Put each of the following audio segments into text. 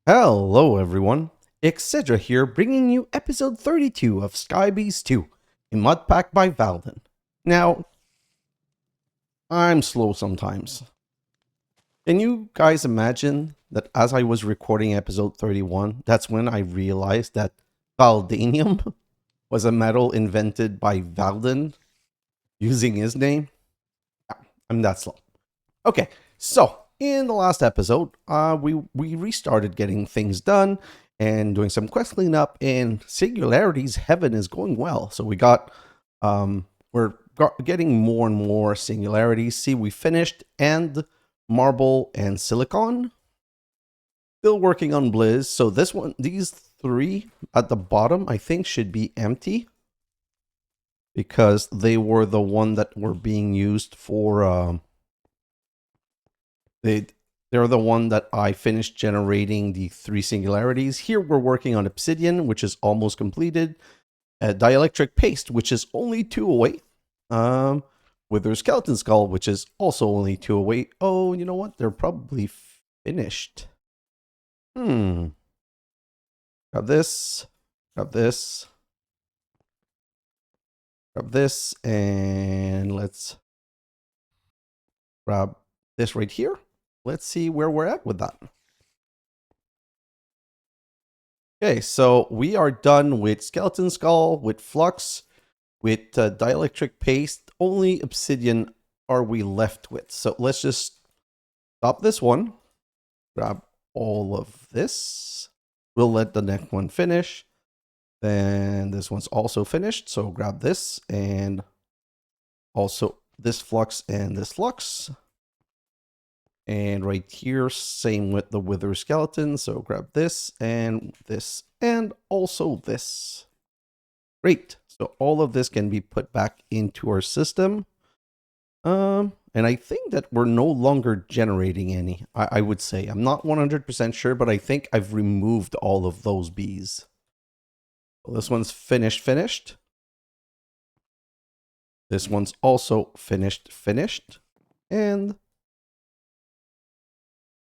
Hello everyone, xHedra here bringing you episode 32 of Skybeast 2 in Modpack by Valdan. Now, I'm slow sometimes. Can you guys imagine that as I was recording episode 31, that's when I realized that Valdanium was a metal invented by Valdan using his name? Yeah, I'm that slow. Okay, so in the last episode, we restarted getting things done and doing some quest cleanup. And singularities heaven is going well. So we're getting more and more singularities. See, we finished and marble and silicon. Still working on Blizz. So these three at the bottom, I think should be empty because they were the one that were being used for they're the one that I finished generating the three singularities. Here we're working on obsidian, which is almost completed. Dielectric paste, which is only 2 away. Wither skeleton skull, which is also only 2 away. Oh, you know what? They're probably finished. Got this. Got this. Grab this. And let's grab this right here. Let's see where we're at with that. Okay, so we are done with skeleton skull, with flux, with dielectric paste. Only obsidian are we left with. So let's just stop this one. Grab all of this. We'll let the next one finish. Then this one's also finished. So grab this and also this flux and this flux. And right here, same with the wither skeleton. So grab this and also this. Great. So all of this can be put back into our system. And I think that we're no longer generating any, I would say. I'm not 100% sure, but I think I've removed all of those bees. Well, this one's finished. This one's also finished. And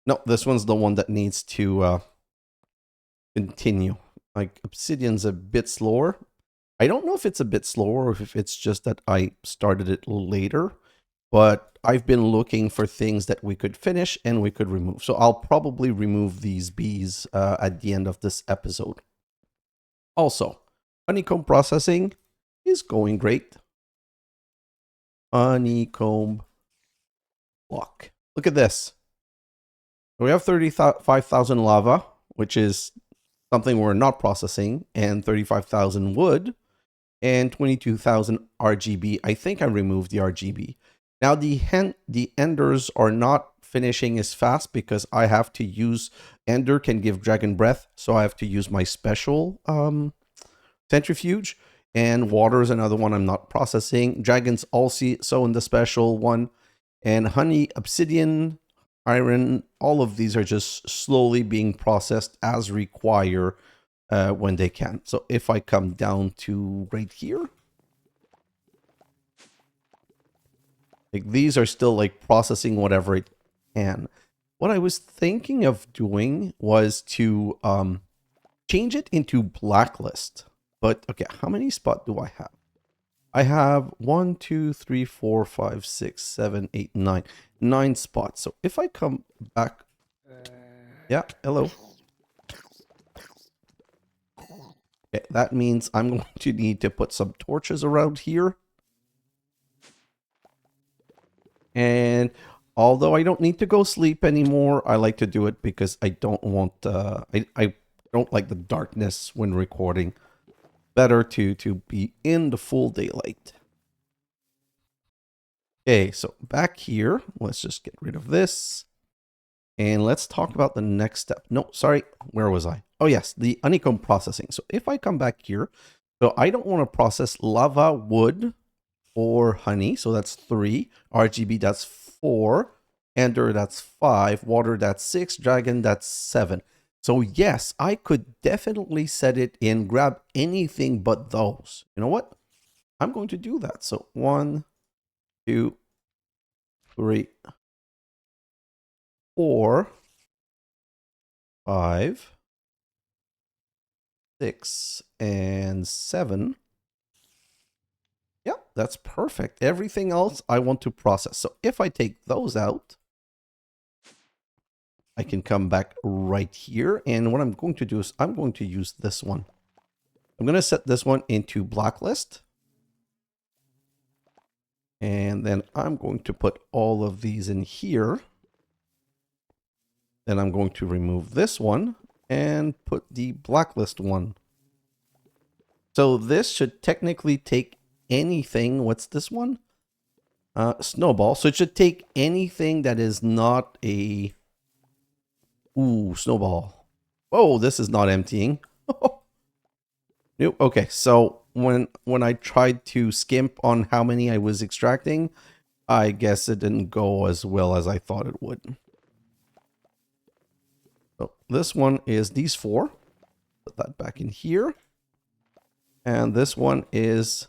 no, this one's the one that needs to continue. Like, obsidian's a bit slower. I don't know if it's a bit slower or if it's just that I started it later, but I've been looking for things that we could finish and we could remove. So I'll probably remove these bees at the end of this episode. Also, honeycomb processing is going great. Honeycomb block. Look at this. We have 35,000 lava, which is something we're not processing, and 35,000 wood, and 22,000 RGB. I think I removed the RGB. Now the enders are not finishing as fast because I have to use, ender can give dragon breath, so I have to use my special centrifuge, and water is another one I'm not processing. Dragons also in the special one, and honey, obsidian, iron, all of these are just slowly being processed as required when they can. So if I come down to right here, like these are still like processing whatever it can. What I was thinking of doing was to change it into blacklist. But okay, how many spots do I have? I have 1, 2, 3, 4, 5, 6, 7, 8, 9. 9 spots. So if I come back... Yeah, hello. Okay, that means I'm going to need to put some torches around here. And although I don't need to go sleep anymore, I like to do it because I don't want... I don't like the darkness when recording. Better to be in the full daylight. Okay, so back here, let's just get rid of this. And let's talk about the next step. No, sorry, where was I? Oh yes, the honeycomb processing. So if I come back here, so I don't want to process lava, wood, or honey. So that's 3. RGB, that's 4. Ender, that's 5. Water, that's 6. Dragon, that's 7. So yes, I could definitely set it in, grab anything but those. You know what? I'm going to do that. So 1, 2, 3, 4, 5, 6, and 7. Yeah, that's perfect. Everything else I want to process. So if I take those out, I can come back right here. And what I'm going to do is I'm going to use this one. I'm going to set this one into blacklist. And then I'm going to put all of these in here. Then I'm going to remove this one and put the blacklist one. So this should technically take anything. What's this one? Snowball. So it should take anything that is not a... Ooh, snowball. Oh, this is not emptying. Nope. Okay, so when I tried to skimp on how many I was extracting, I guess it didn't go as well as I thought it would. So this one is these 4. Put that back in here. And this one is...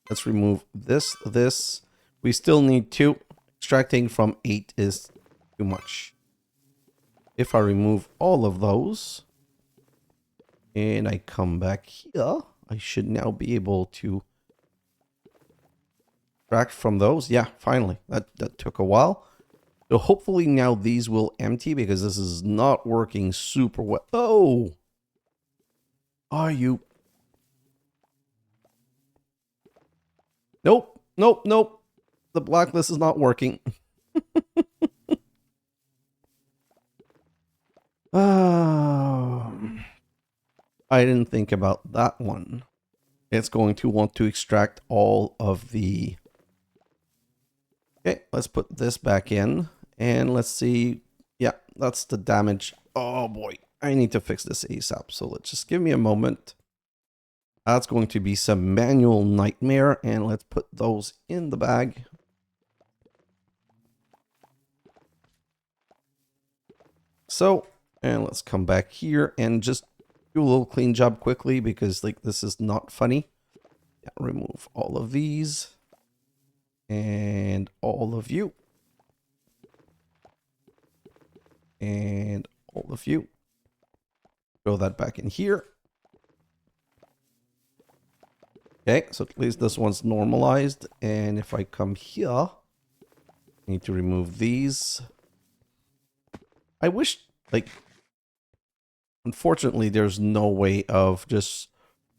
Let's remove this. We still need 2. Extracting from 8 is too much. If I remove all of those and I come back here, I should now be able to extract from those. Yeah, finally. That took a while. So hopefully now these will empty because this is not working super well. Oh! Are you... Nope. The blacklist is not working. I didn't think about that one. It's going to want to extract all of the... Okay, let's put this back in. And let's see. Yeah, that's the damage. Oh boy, I need to fix this ASAP. So let's just give me a moment. That's going to be some manual nightmare. And let's put those in the bag. So, and let's come back here and just do a little clean job quickly because like this is not funny. Yeah, remove all of these and all of you and all of you. Throw that back in here. Okay, so at least this one's normalized. And if I come here, I need to remove these. I wish, like, unfortunately, there's no way of just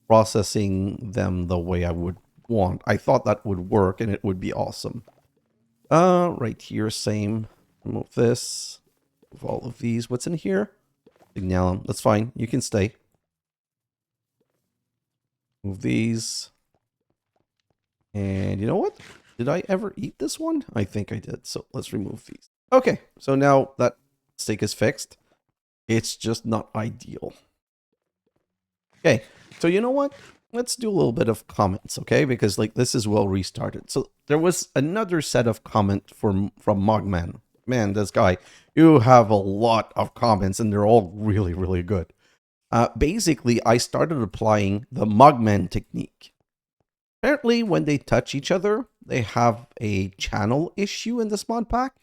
processing them the way I would want. I thought that would work and it would be awesome. Right here, same. Remove this. Remove all of these. What's in here? Signalum. That's fine. You can stay. Move these. And you know what? Did I ever eat this one? I think I did. So let's remove these. Okay. So now that steak is fixed. It's just not ideal. Okay. So you know what? Let's do a little bit of comments, okay? Because like this is well restarted. So there was another set of comment from Mogman. Man, this guy, you have a lot of comments and they're all really, really good. Basically, I started applying the Mogman technique. Apparently, when they touch each other, they have a channel issue in this mod pack.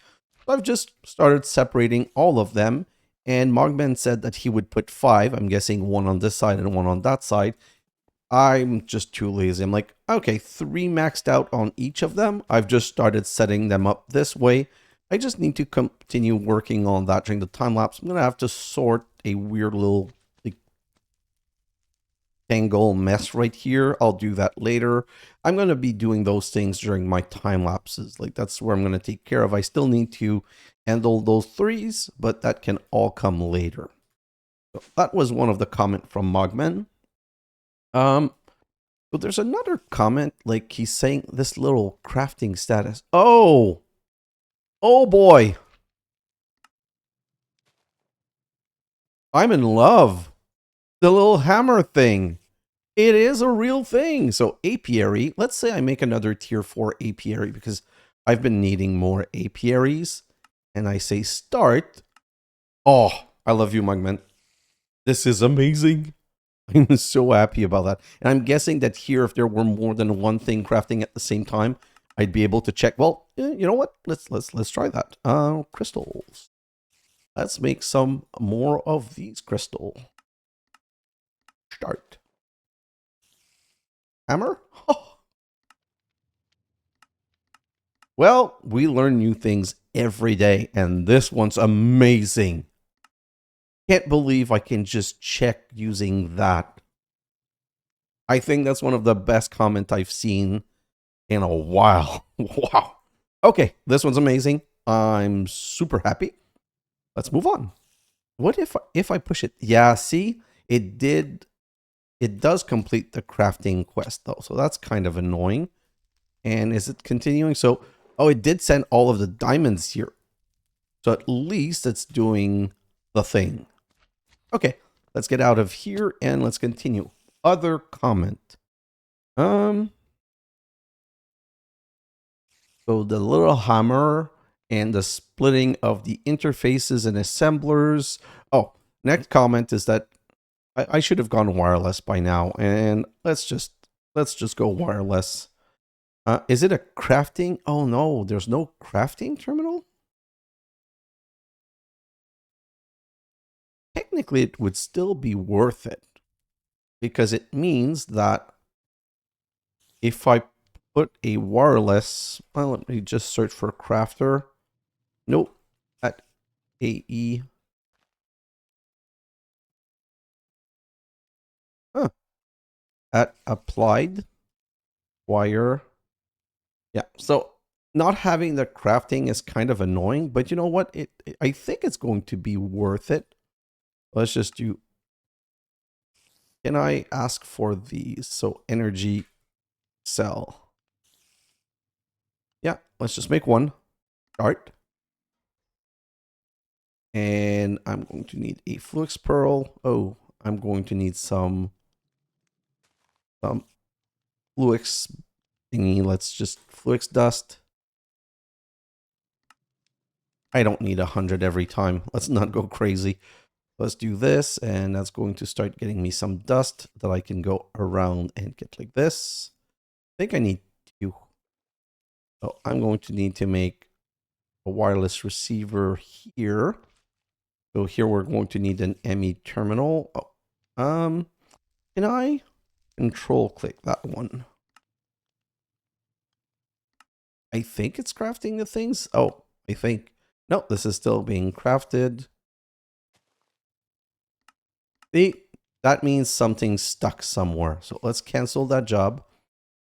So I've just started separating all of them. And Mogman said that he would put 5. I'm guessing 1 on this side and 1 on that side. I'm just too lazy. I'm like, okay, 3 maxed out on each of them. I've just started setting them up this way. I just need to continue working on that during the time lapse. I'm going to have to sort a weird little tangle mess right here. I'll do that later. I'm going to be doing those things during my time lapses. Like that's where I'm going to take care of. I still need to handle those 3s, but that can all come later. So that was one of the comment from Mogman. But there's another comment, like he's saying this little crafting status. Oh boy. I'm in love. The little hammer thing. It is a real thing. So apiary, let's say I make another tier 4 apiary because I've been needing more apiaries. And I say start. Oh, I love you, Mogman. This is amazing. I'm so happy about that. And I'm guessing that here, if there were more than one thing crafting at the same time, I'd be able to check. Well, you know what? Let's try that. Crystals. Let's make some more of these crystal. Start. Hammer? Oh. Well, we learn new things every day, and this one's amazing. Can't believe I can just check using that. I think that's one of the best comments I've seen in a while. Wow. Okay, this one's amazing. I'm super happy. Let's move on. What if I push it? Yeah, see? It does complete the crafting quest though. So that's kind of annoying. And is it continuing? So, oh, it did send all of the diamonds here. So at least it's doing the thing. Okay, let's get out of here and let's continue. Other comment. So the little hammer and the splitting of the interfaces and assemblers. Oh, next comment is that I should have gone wireless by now, and let's just go wireless. Is it a crafting? Oh no, there's no crafting terminal. Technically, it would still be worth it because it means that if I put a wireless, well, let me just search for crafter. Nope, at AE. Huh. At applied wire. Yeah, so not having the crafting is kind of annoying, but you know what? I think it's going to be worth it. Let's just do. Can I ask for these? So energy cell. Yeah, let's just make one. Start. And I'm going to need a flux pearl. Oh, I'm going to need some flux thingy. Let's just flux dust. I don't need 100 every time. Let's not go crazy. Let's do this, and that's going to start getting me some dust that I can go around and get like this. I think I need to. So I'm going to need to make a wireless receiver here. So here we're going to need an ME terminal. Oh, can I control click that one? I think it's crafting the things. Oh, I think, no, this is still being crafted. See, that means something's stuck somewhere. So let's cancel that job.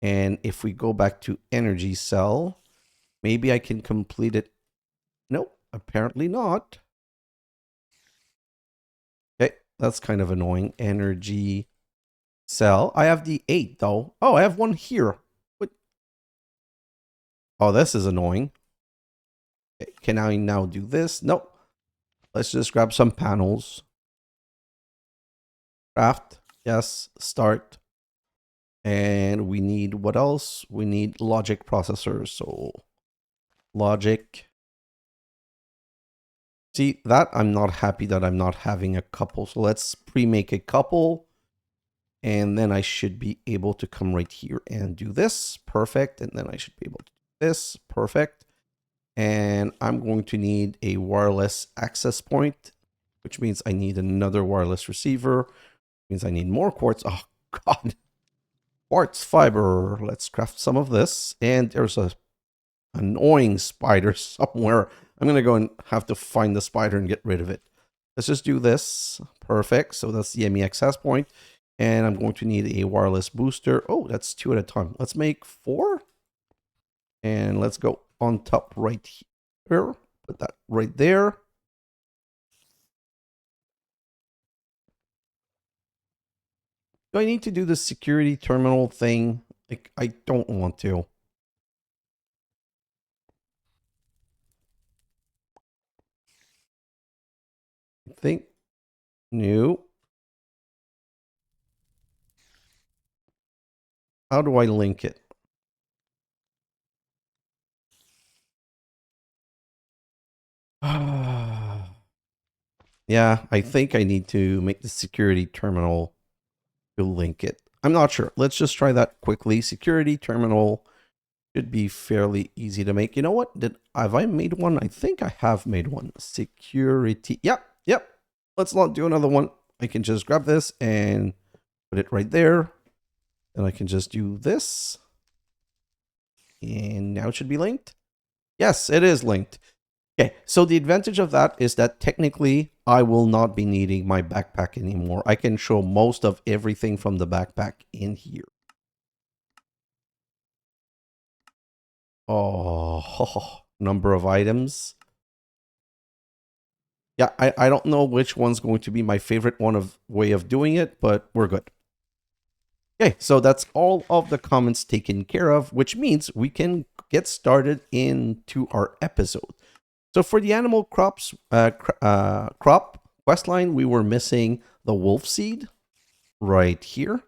And if we go back to energy cell, maybe I can complete it. Nope, apparently not. Okay, that's kind of annoying. Energy cell. I have the 8 though. Oh, I have one here. What? Oh, this is annoying. Okay, can I now do this? Nope. Let's just grab some panels. Craft. Yes. Start. And we need what else? We need logic processors. So logic. See, that I'm not happy that I'm not having a couple. So let's pre-make a couple. And then I should be able to come right here and do this. Perfect. And then I should be able to do this. Perfect. And I'm going to need a wireless access point, which means I need another wireless receiver. Means I need more quartz. Oh, God. Quartz fiber. Let's craft some of this. And there's a annoying spider somewhere. I'm going to go and have to find the spider and get rid of it. Let's just do this. Perfect. So that's the ME access point. And I'm going to need a wireless booster. Oh, that's 2 at a time. Let's make 4. And let's go on top right here. Put that right there. Do I need to do the security terminal thing? Like, I don't want to. I think. No. How do I link it? Yeah, I think I need to make the security terminal to link it. I'm not sure. Let's just try that quickly. Security terminal Should be fairly easy to make. You know what? Have I made one? I think I have made one. Security. Yep. Let's not do another one. I can just grab this and put it right there. And I can just do this. And now it should be linked. Yes, it is linked. Okay, so the advantage of that is that technically I will not be needing my backpack anymore. I can show most of everything from the backpack in here. Oh, number of items. Yeah, I don't know which one's going to be my favorite way of doing it, but we're good. Okay, so that's all of the comments taken care of, which means we can get started into our episode. So for the animal crop questline, we were missing the wolf seed right here.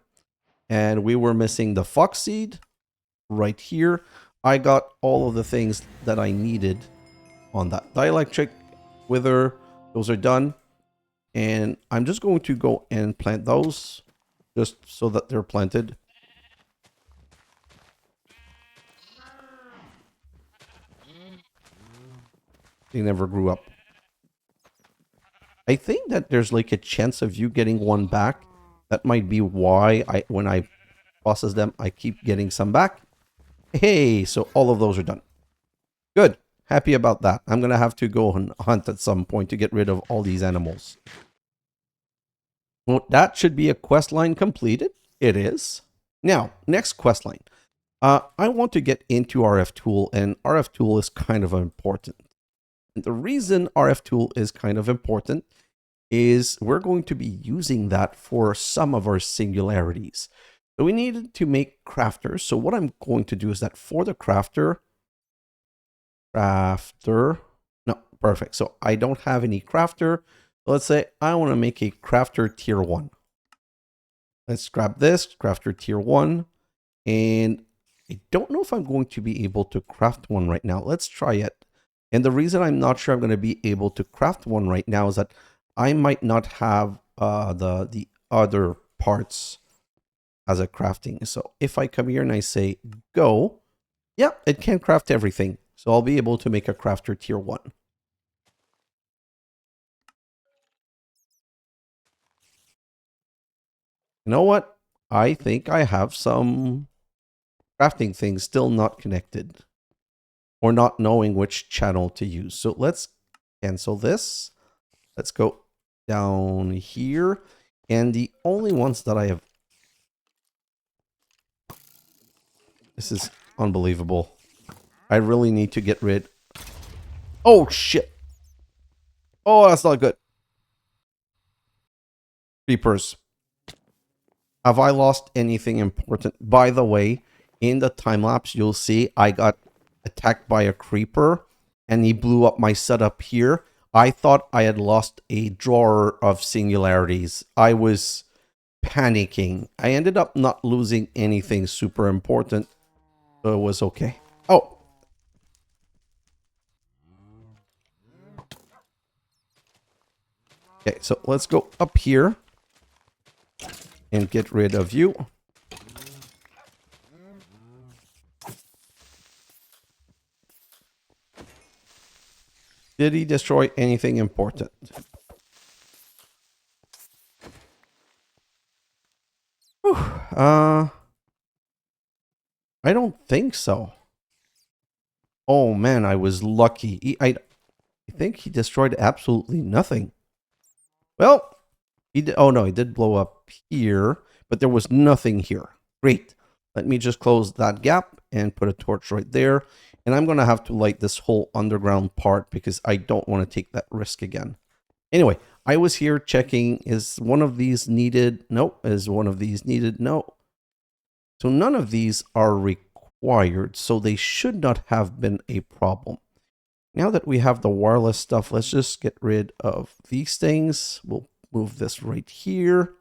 And we were missing the fox seed right here. I got all of the things that I needed on that. Dielectric, wither, those are done. And I'm just going to go and plant those just so that they're planted. They never grew up. I think that there's like a chance of you getting one back. That might be why when I process them, I keep getting some back. Hey, so all of those are done. Good. Happy about that. I'm going to have to go and hunt at some point to get rid of all these animals. Well, that should be a quest line completed. It is. Now, next quest line. I want to get into RF tool, and RF tool is kind of important. And the reason RF tool is kind of important is we're going to be using that for some of our singularities. So we needed to make crafters. So what I'm going to do is that for the crafter, no, perfect. So I don't have any crafter. Let's say I want to make a crafter tier 1. Let's grab this, crafter tier 1. And I don't know if I'm going to be able to craft one right now. Let's try it. And the reason I'm not sure I'm going to be able to craft one right now is that I might not have the other parts as a crafting. So if I come here and I say go, yeah, it can craft everything. So I'll be able to make a crafter tier 1. You know what? I think I have some crafting things still not connected or not knowing which channel to use. So let's cancel this. Let's go down here. And the only ones that I have... This is unbelievable. I really need to get rid... Oh, shit. Oh, that's not good. Creepers. Have I lost anything important? By the way, in the time lapse, you'll see I got attacked by a creeper and he blew up my setup here. I thought I had lost a drawer of singularities. I was panicking. I ended up not losing anything super important. So it was okay. Oh. Okay, so let's go up here and get rid of you. Did he destroy anything important? Whew. I don't think so. Oh man, I was lucky. I think he destroyed absolutely nothing. Well, he did. Oh no, he did blow up here, but there was nothing here. Great. Let me just close that gap and put a torch right there. And I'm going to have to light this whole underground part because I don't want to take that risk again. Anyway, I was here checking, is one of these needed? Nope. Is one of these needed? No. So none of these are required, so they should not have been a problem. Now that we have the wireless stuff, let's just get rid of these things. We'll move this right here.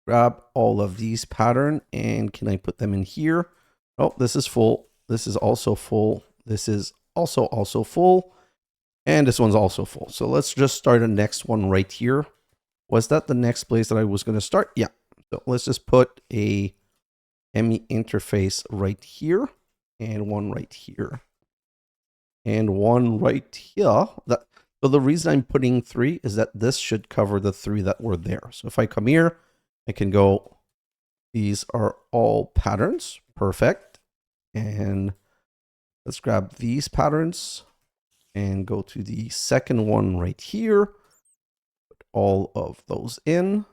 Grab all of these pattern, and can I put them in here? Oh, this is full. This is also full. This is also full. And this one's also full. So let's just start the next one right here. Was that the next place that I was going to start? Yeah. So let's just put a ME interface right here, and one right here, and one right here. So the reason I'm putting 3 is that this should cover the 3 that were there. So if I come here, I can go, these are all patterns. Perfect. And let's grab these patterns and go to the second one right here. Put all of those in.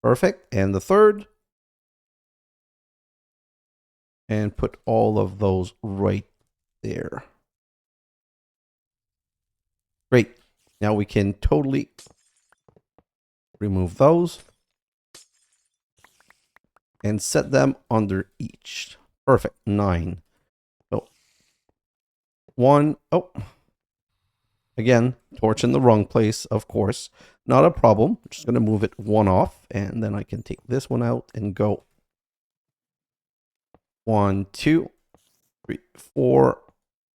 Perfect. And the third. And put all of those right there. Great. Now we can totally remove those and set them under each. Perfect. 9. So 1. Oh, again, torch in the wrong place, of course. Not a problem. I'm just going to move it 1 off, and then I can take this one out and go 1, 2, 3, 4,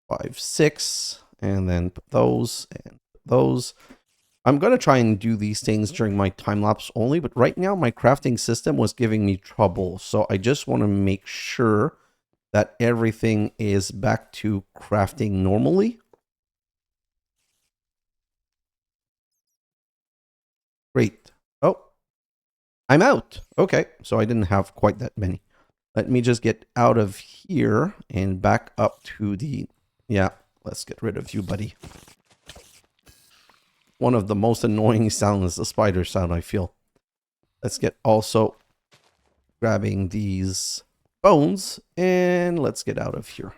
5, 6, and then put those and those. I'm going to try and do these things during my time lapse only, but right now my crafting system was giving me trouble. So I just want to make sure that everything is back to crafting normally. Great. Oh, I'm out. Okay, so I didn't have quite that many. Let me just get out of here and back up to the... Yeah, let's get rid of you, buddy. One of the most annoying sounds is the spider sound, I feel. Let's get also grabbing these bones, and let's get out of here.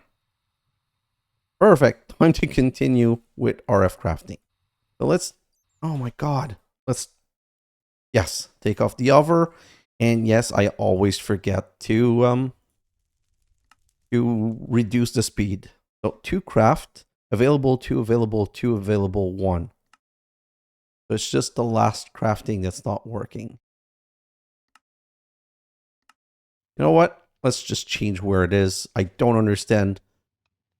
Perfect. Time to continue with RF crafting. So let's... Oh my god. Let's... Yes, take off the hover. And yes, I always forget to reduce the speed. So 2 craft, available 2, available 2, available 1. So it's just the last crafting that's not working. You know what? Let's just change where it is. I don't understand.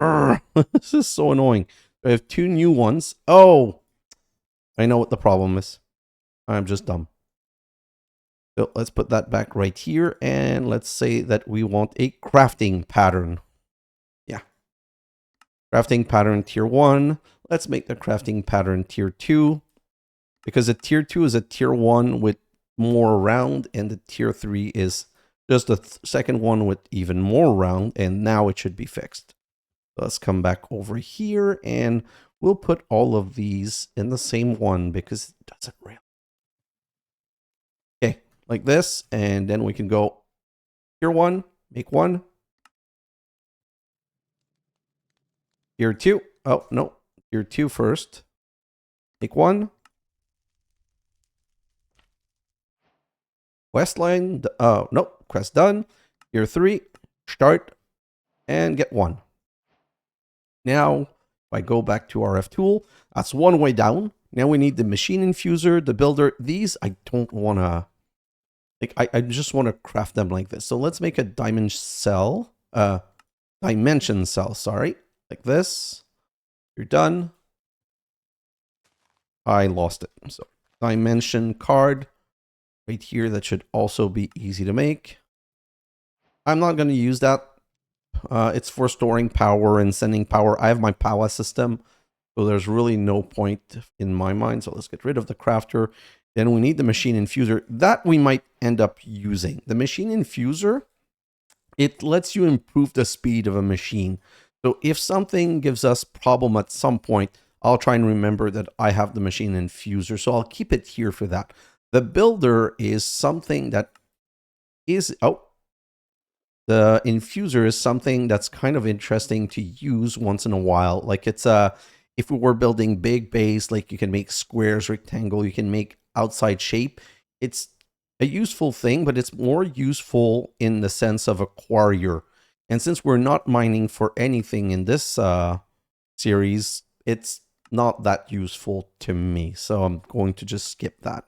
This is so annoying. I have 2 new ones. Oh, I know what the problem is. I'm just dumb. So let's put that back right here, and let's say that we want a crafting pattern. Yeah. Crafting pattern tier 1. Let's make the crafting pattern tier 2. Because a tier 2 is a tier 1 with more round, and the tier 3 is just a second one with even more round, and now it should be fixed. So let's come back over here, and we'll put all of these in the same one because it doesn't really. Okay, like this, and then we can go tier 1, make 1. Tier 2, oh no, tier 2 first, make 1. Quest line, nope, quest done. Tier 3, start, and get 1. Now, if I go back to RF tool, that's one way down. Now we need the machine infuser, the builder. These, I don't want to, like, I just want to craft them like this. So let's make a dimension cell, sorry, like this. You're done. I lost it. So dimension card right here. That should also be easy to make. I'm not going to use that. It's for storing power and sending power. I have my Powah system, so there's really no point in my mind. So let's get rid of the crafter. Then we need the machine infuser that we might end up using. The machine infuser, it lets you improve the speed of a machine. So if something gives us problem at some point, I'll try and remember that I have the machine infuser. So I'll keep it here for that. The builder is something that is... Oh, the infuser is something that's kind of interesting to use once in a while. Like it's if we were building big base, like you can make squares, rectangle, you can make outside shape. It's a useful thing, but it's more useful in the sense of a quarrier. And since we're not mining for anything in this series, it's not that useful to me. So I'm going to just skip that.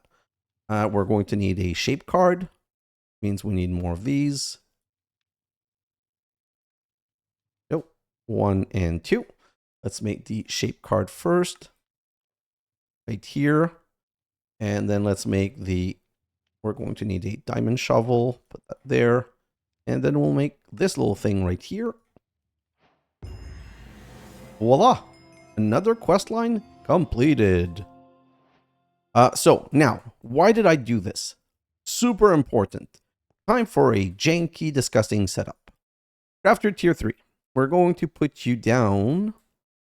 We're going to need a shape card. Means we need more of these. 1 and 2. Let's make the shape card first. Right here. And then let's make the we're going to need a diamond shovel. Put that there. And then we'll make this little thing right here. Voila! Another quest line completed. So now, why did I do this? Super important. Time for a janky, disgusting setup. Crafter tier 3. We're going to put you down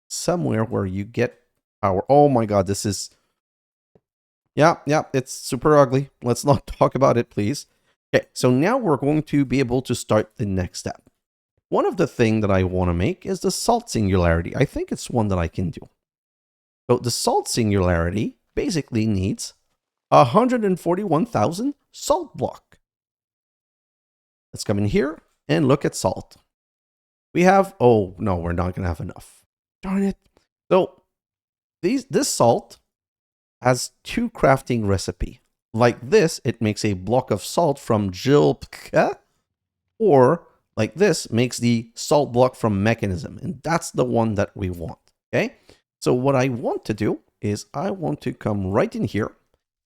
somewhere where you get power. Oh my god, this is... Yeah, it's super ugly. Let's not talk about it, please. Okay, so now we're going to be able to start the next step. One of the things that I want to make is the salt singularity. I think it's one that I can do. So the salt singularity basically needs 141,000 salt block. Let's come in here and look at salt. We have, oh no, we're not going to have enough. Darn it. So this salt has 2 crafting recipe. Like this, it makes a block of salt from Jilpka, or like this makes the salt block from mechanism, and that's the one that we want. Okay, so what I want to do is I want to come right in here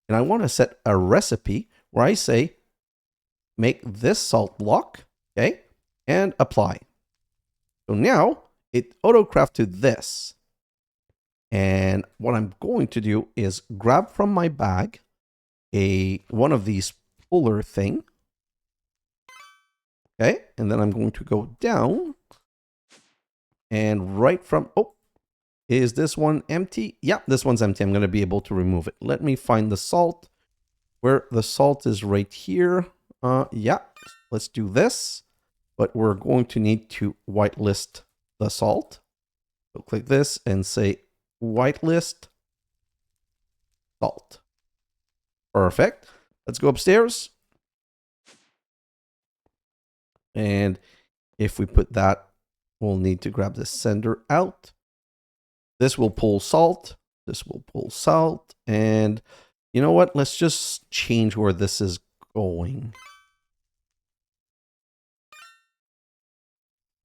and I want to set a recipe where I say make this salt block, okay, and apply. So now it auto-craft to this. And what I'm going to do is grab from my bag one of these puller thing. Okay, and then I'm going to go down and right from, oh, is this one empty? Yeah, this one's empty. I'm going to be able to remove it. Let me find the salt. Where the salt is right here. Yeah, let's do this. But we're going to need to whitelist the salt. So click this and say whitelist salt. Perfect. Let's go upstairs. And if we put that, we'll need to grab the sender out. This will pull salt. This will pull salt. And you know what? Let's just change where this is going.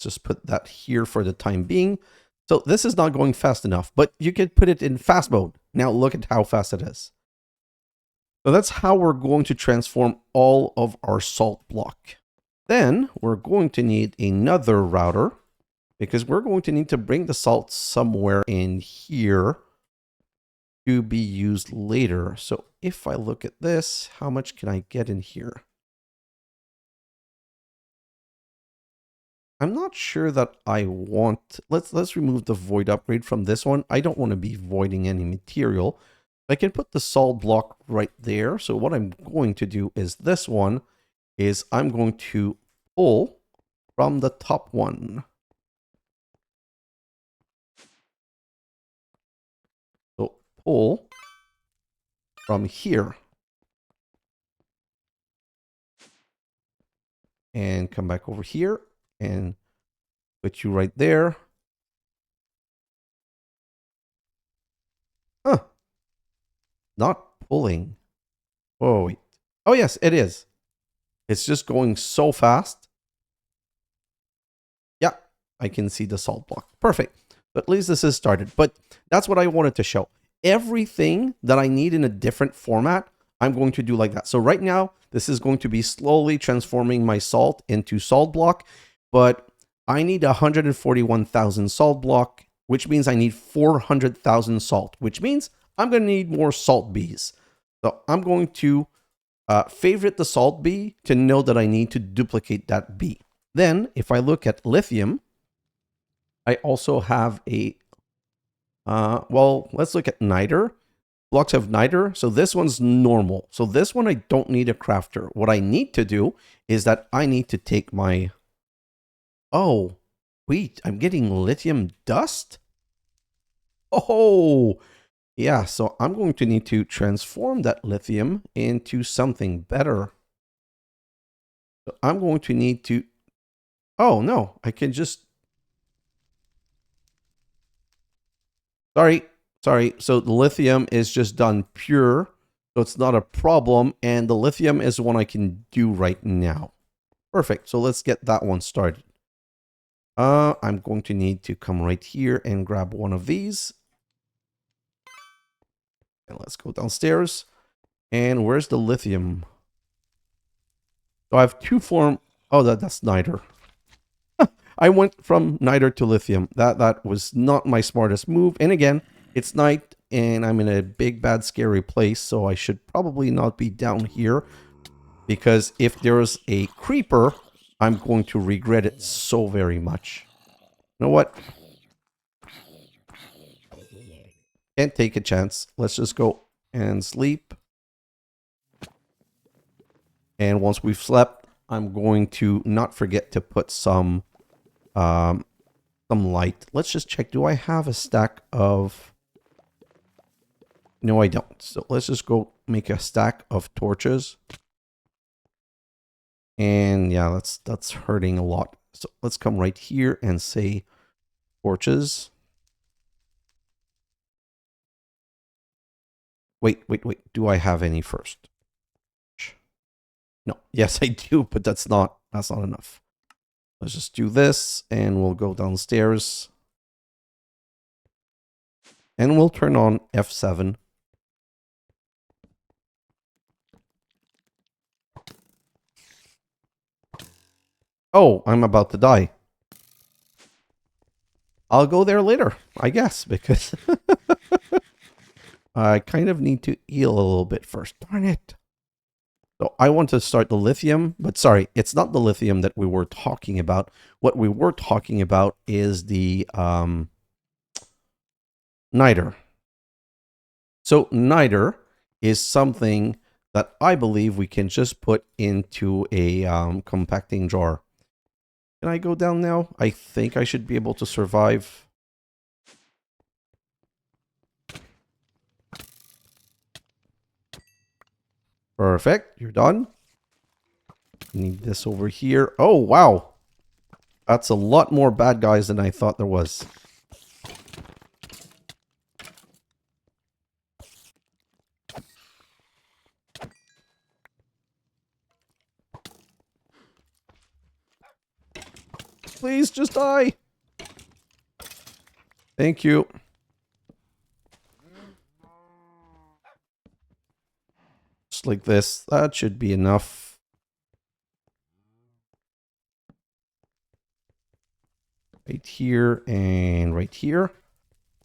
Just put that here for the time being. So this is not going fast enough, but you can put it in fast mode. Now look at how fast it is. So that's how we're going to transform all of our salt block. Then we're going to need another router because we're going to need to bring the salt somewhere in here to be used later. So if I look at this, how much can I get in here? I'm not sure that I want, let's remove the void upgrade from this one. I don't want to be voiding any material. I can put the salt block right there. So what I'm going to do is this one is I'm going to pull from the top one. So pull from here. And come back over here and put you right there. Huh. Not pulling. Oh, wait. Oh, yes, it is. It's just going so fast. Yeah, I can see the salt block. Perfect. But at least this is started. But that's what I wanted to show. Everything that I need in a different format, I'm going to do like that. So right now, this is going to be slowly transforming my salt into salt block. But I need 141,000 salt block, which means I need 400,000 salt, which means I'm going to need more salt bees. So I'm going to favorite the salt bee to know that I need to duplicate that bee. Then if I look at lithium, I also have a, well, let's look at niter. Blocks of niter. So this one's normal. So this one, I don't need a crafter. What I need to do is that I need to take my, oh, wait, I'm getting lithium dust? Oh, yeah, so I'm going to need to transform that lithium into something better. So I'm going to need to, oh no, I can just, sorry. So the lithium is just done pure, so it's not a problem. And the lithium is one I can do right now. Perfect, so let's get that one started. I'm going to need to come right here and grab one of these. And let's go downstairs. And where's the lithium? So I have two form. Oh, that's niter. I went from niter to lithium. That was not my smartest move. And again, it's night and I'm in a big, bad, scary place. So I should probably not be down here. Because if there's a creeper, I'm going to regret it so very much. You know what? Can't take a chance. Let's just go and sleep. And once we've slept, I'm going to not forget to put some light. Let's just check. Do I have a stack of... No, I don't. So let's just go make a stack of torches. And yeah, that's hurting a lot. So let's come right here and say torches. Wait. Do I have any first? No. Yes, I do, but that's not enough. Let's just do this and we'll go downstairs. And we'll turn on F7. Oh, I'm about to die. I'll go there later, I guess, because I kind of need to heal a little bit first. Darn it. So I want to start the lithium, but sorry, it's not the lithium that we were talking about. What we were talking about is the niter. So niter is something that I believe we can just put into a compacting jar. Can I go down now? I think I should be able to survive. Perfect. You're done. Need this over here. Oh, wow. That's a lot more bad guys than I thought there was. Please just die. Thank you. Just like this. That should be enough. Right here and right here.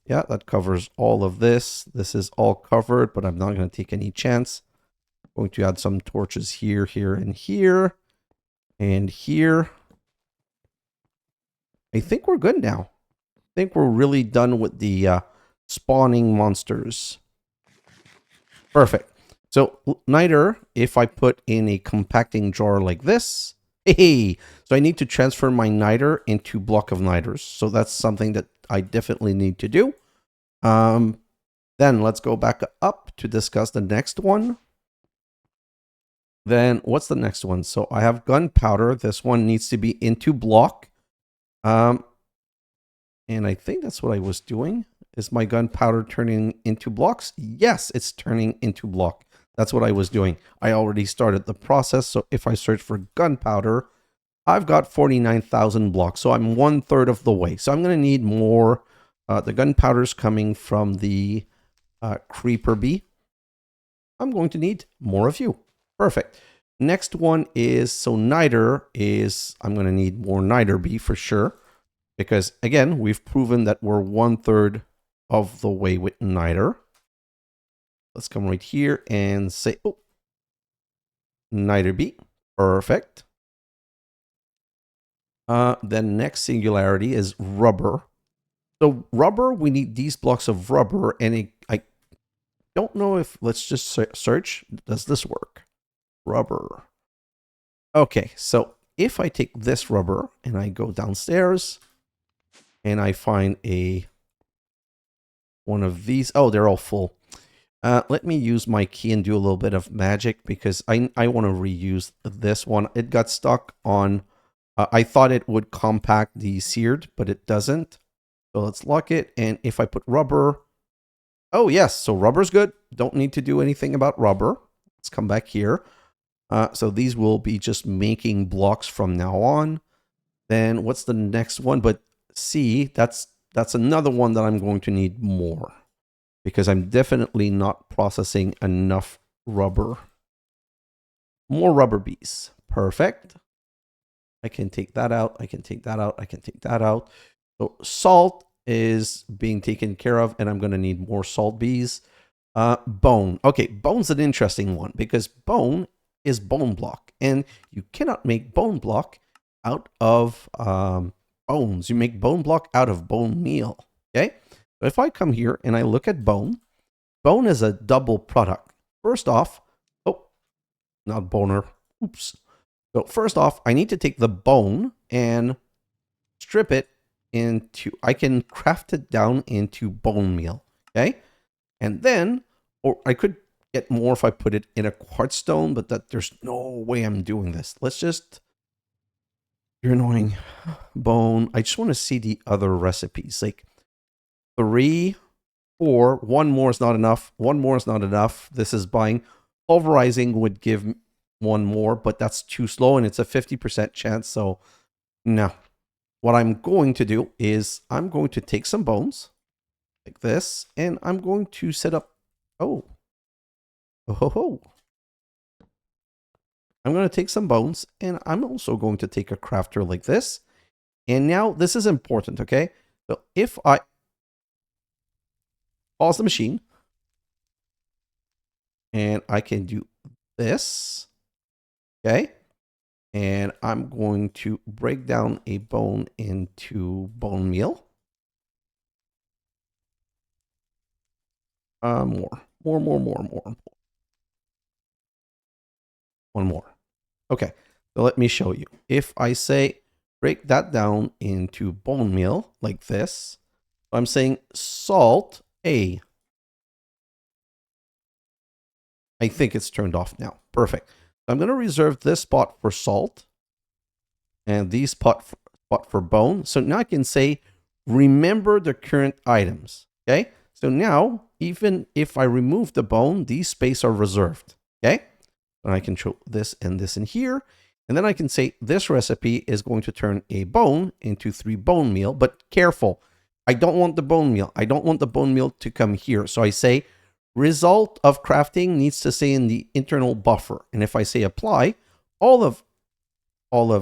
Yeah, that covers all of this. This is all covered, but I'm not going to take any chance. I'm going to add some torches here, here, and here. And here. I think we're good now. I think we're really done with the spawning monsters. Perfect. So niter, if I put in a compacting jar like this, hey, so I need to transfer my niter into block of niters. So that's something that I definitely need to do. Then let's go back up to discuss the next one. Then what's the next one? So I have gunpowder. This one needs to be into block. And I think that's what I was doing. Is my gunpowder turning into blocks? Yes, it's turning into block. That's what I was doing. I already started the process. So if I search for gunpowder, I've got 49,000 blocks. So I'm 1/3 of the way. So I'm going to need more. The gunpowder's coming from the creeper bee. I'm going to need more of you. Perfect. Next one is, so niter is, I'm going to need more niter bee for sure. Because again, we've proven that we're 1/3 of the way with niter. Let's come right here and say, oh, niter bee. Perfect. The next singularity is rubber. So rubber, we need these blocks of rubber, and I don't know if, let's just search. Does this work? Rubber. Okay, so if I take this rubber and I go downstairs and I find one of these, oh, they're all full. Let me use my key and do a little bit of magic because I want to reuse this one. It got stuck on, I thought it would compact the seared, but it doesn't. So let's lock it. And if I put rubber, oh yes, so rubber's good. Don't need to do anything about rubber. Let's come back here. So these will be just making blocks from now on. Then what's the next one? But see, that's another one that I'm going to need more because I'm definitely not processing enough rubber. More rubber bees. Perfect. I can take that out. I can take that out. I can take that out. So salt is being taken care of, and I'm going to need more salt bees. Bone. Okay, bone's an interesting one because bone is bone block, and you cannot make bone block out of bones. You make bone block out of bone meal. Okay, so if I come here and I look at bone, bone is a double product. First off, oh, not boner. Oops. So first off, I need to take the bone and strip it into, I can craft it down into bone meal, okay? And then, or I could get more if I put it in a quartz stone, but that there's no way I'm doing this. Let's just, you're annoying. Bone, I just want to see the other recipes, like 3, 4, 1 more is not enough, 1 more is not enough. This is buying. Pulverizing would give 1 more, but that's too slow and it's a 50% chance, so no. What I'm going to do is I'm going to take some bones like this, and I'm going to set up, I'm going to take some bones, and I'm also going to take a crafter like this. And now this is important, okay? So if I pause the machine, and I can do this, okay? And I'm going to break down a bone into bone meal. More. One more. Okay, so let me show you. If I say break that down into bone meal like this, I'm saying salt A. I think it's turned off now. Perfect. I'm going to reserve this spot for salt and these spot for bone. So now I can say, remember the current items. Okay. So now, even if I remove the bone, these spaces are reserved. Okay. And I can show this and this in here. And then I can say this recipe is going to turn a bone into 3 bone meal, but careful. I don't want the bone meal. I don't want the bone meal to come here. So I say, result of crafting needs to stay in the internal buffer. And if I say apply, all of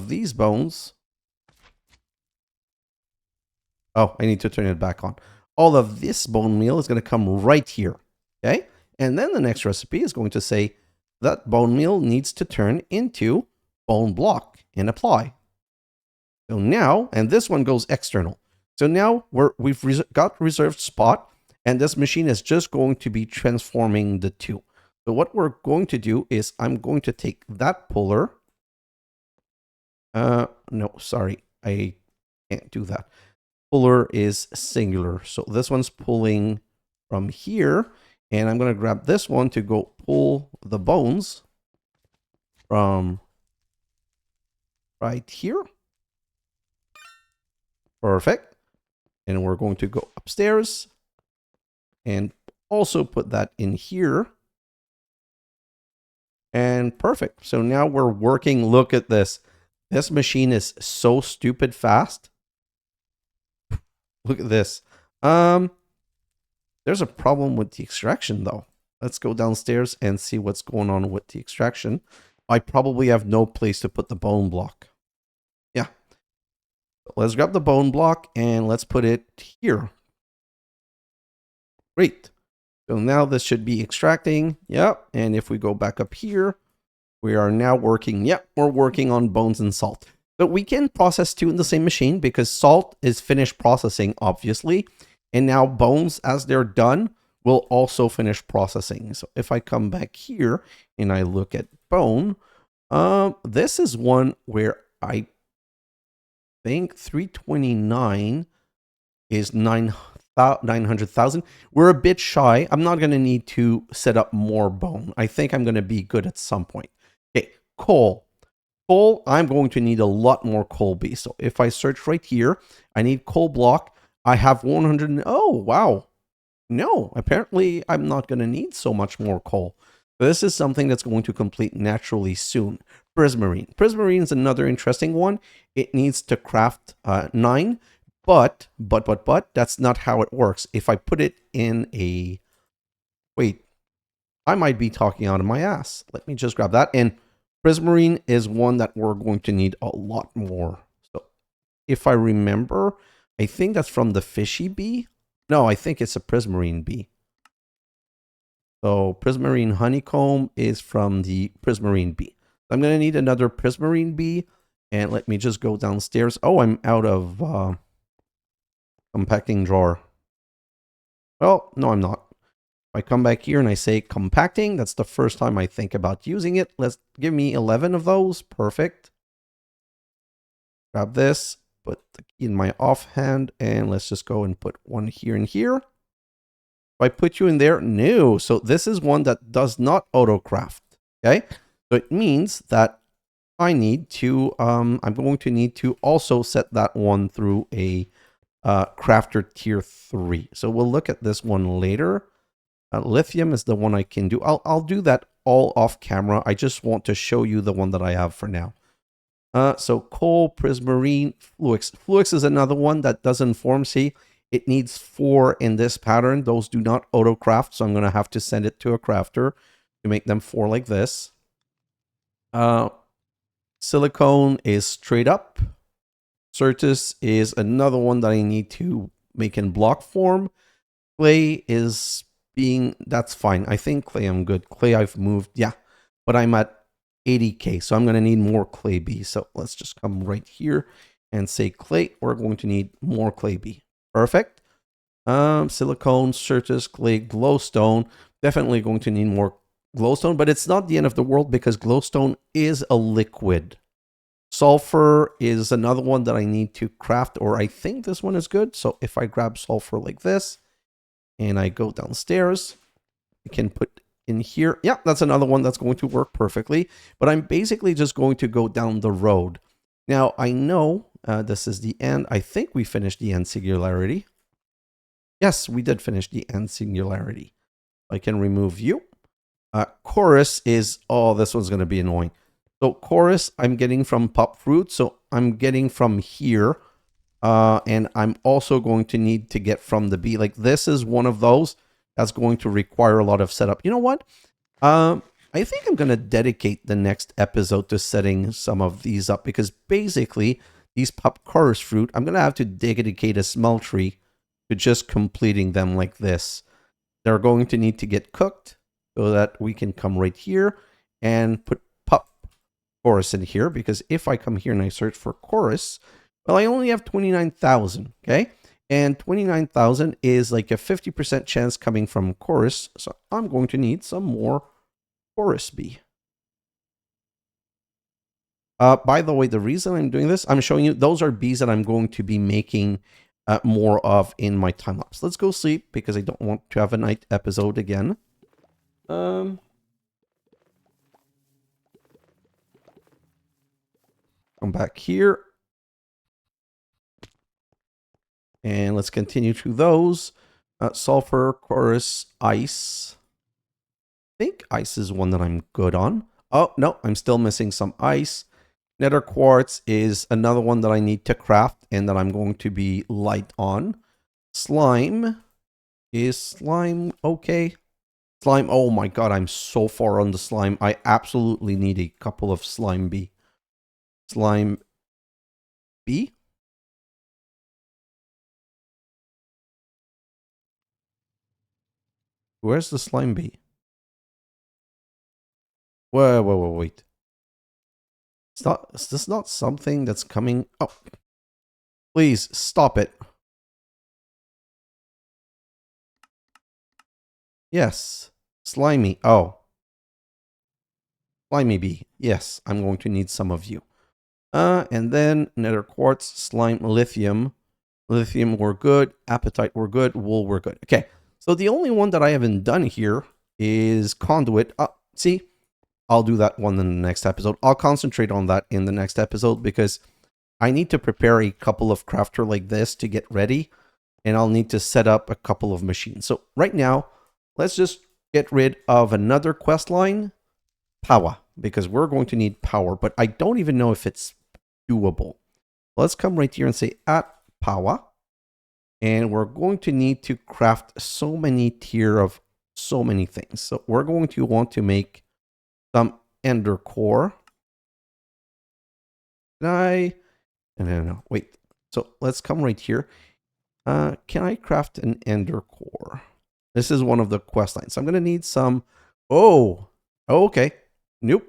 these bones. Oh, I need to turn it back on. All of this bone meal is going to come right here. Okay. And then the next recipe is going to say that bone meal needs to turn into bone block and apply. So now, and this one goes external. So now we've got reserved spot. And this machine is just going to be transforming the two. So what we're going to do is I'm going to take that puller. No, sorry, I can't do that. Puller is singular. So this one's pulling from here. And I'm going to grab this one to go pull the bones from right here. Perfect. And we're going to go upstairs. And also put that in here. And perfect. So now we're working. Look at this. This machine is so stupid fast. Look at this. There's a problem with the extraction though. Let's go downstairs and see what's going on with the extraction. I probably have no place to put the bone block. Yeah. Let's grab the bone block and let's put it here. Great. So now this should be extracting. Yep. And if we go back up here, we are now working. Yep. We're working on bones and salt. But we can process 2 in the same machine because salt is finished processing, obviously. And now bones, as they're done, will also finish processing. So if I come back here and I look at bone, this is one where I think 329 is 900,000. We're a bit shy. I'm not going to need to set up more bone. I think I'm going to be good at some point. Okay, coal. Coal, I'm going to need a lot more coal bees. So if I search right here, I need coal block. I have 100. Oh, wow. No, apparently I'm not going to need so much more coal. This is something that's going to complete naturally soon. Prismarine. Prismarine is another interesting one. It needs to craft 9. But, that's not how it works. If I put it in a... Wait, I might be talking out of my ass. Let me just grab that. And Prismarine is one that we're going to need a lot more. So if I remember, I think that's from the fishy bee. No, I think it's a prismarine bee. So prismarine honeycomb is from the prismarine bee. I'm going to need another prismarine bee. And let me just go downstairs. Oh, I'm out of compacting drawer. Well, no, I'm not. If I come back here and I say compacting, that's the first time I think about using it. Let's give me 11 of those. Perfect. Grab this, put the key in my offhand, and let's just go and put one here and here. If I put you in there, no. So this is one that does not autocraft. Okay. So it means that I need to, I'm going to need to also set that one through a crafter tier 3. So we'll look at this one later. Lithium is the one I can do. I'll do that all off camera. I just want to show you the one that I have for now. So coal, prismarine, fluix. Fluix is another one that doesn't form. See, it needs 4 in this pattern. Those do not auto craft, so I'm going to have to send it to a crafter to make them 4 like this. Silicone is straight up. Certus is another one that I need to make in block form. Clay is being, that's fine. I think clay I'm good. Clay I've moved, yeah. But I'm at 80k, so I'm going to need more clay B. So let's just come right here and say clay. We're going to need more clay B. Perfect. Silicone, Certus, clay, glowstone. Definitely going to need more glowstone, but it's not the end of the world because glowstone is a liquid. Sulfur is another one that I need to craft, or I think this one is good. So if I grab sulfur like this and I go downstairs, I can put in here. Yeah, that's another one that's going to work perfectly. But I'm basically just going to go down the road. Now, I know this is the end. I think we finished the end singularity. Yes, we did finish the end singularity. I can remove you. Chorus is, oh, this one's going to be annoying. So chorus, I'm getting from pop fruit. So I'm getting from here. And I'm also going to need to get from the bee. Like this is one of those that's going to require a lot of setup. You know what? I think I'm going to dedicate the next episode to setting some of these up because basically these pop chorus fruit, I'm going to have to dedicate a smeltery to just completing them like this. They're going to need to get cooked so that we can come right here and put pop chorus in here, because if I come here and I search for chorus, well, I only have 29,000, okay? And 29,000 is like a 50% chance coming from chorus, so I'm going to need some more chorus bee. By the way, the reason I'm doing this, I'm showing you, those are bees that I'm going to be making more of in my time lapse. Let's go sleep because I don't want to have a night episode again. Come back here. And let's continue through those. Sulfur, chorus, ice. I think ice is one that I'm good on. Oh, no, I'm still missing some ice. Nether quartz is another one that I need to craft and that I'm going to be light on. Slime. Is slime okay? Slime, oh my god, I'm so far on the slime. I absolutely need a couple of slime bee. Slime bee? Where's the slime bee? Wait. Is this not something that's coming? Oh, please stop it. Yes, slimy. Oh, slimy bee. Yes, I'm going to need some of you. And then nether quartz, slime, lithium. Lithium, we're good. Appetite, we're good. Wool, we're good. Okay, so the only one that I haven't done here is conduit. See, I'll do that one in the next episode. I'll concentrate on that in the next episode because I need to prepare a couple of crafter like this to get ready, and I'll need to set up a couple of machines. So right now, let's just get rid of another quest line, Powah, because we're going to need power, but I don't even know if it's doable. Let's come right here and say at Powah, and we're going to need to craft so many tier of so many things. So we're going to want to make some ender core. Can I? No. Wait. So let's come right here. Can I craft an ender core? This is one of the quest lines. So I'm going to need some. Oh, okay. Nope.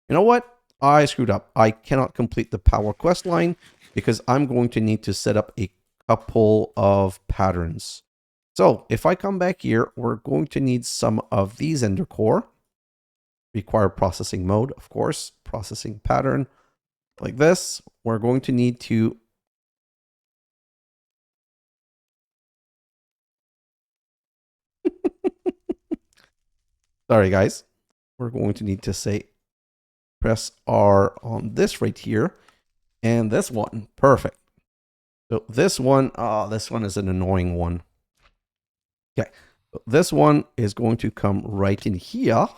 You know what? I screwed up. I cannot complete the Powah quest line because I'm going to need to set up a couple of patterns. So if I come back here, we're going to need some of these ender core. Require processing mode, of course. Processing pattern like this. We're going to need to sorry guys. We're going to need to say press R on this right here and this one. Perfect. So this one, this one is an annoying one. Okay. So this one is going to come right in here.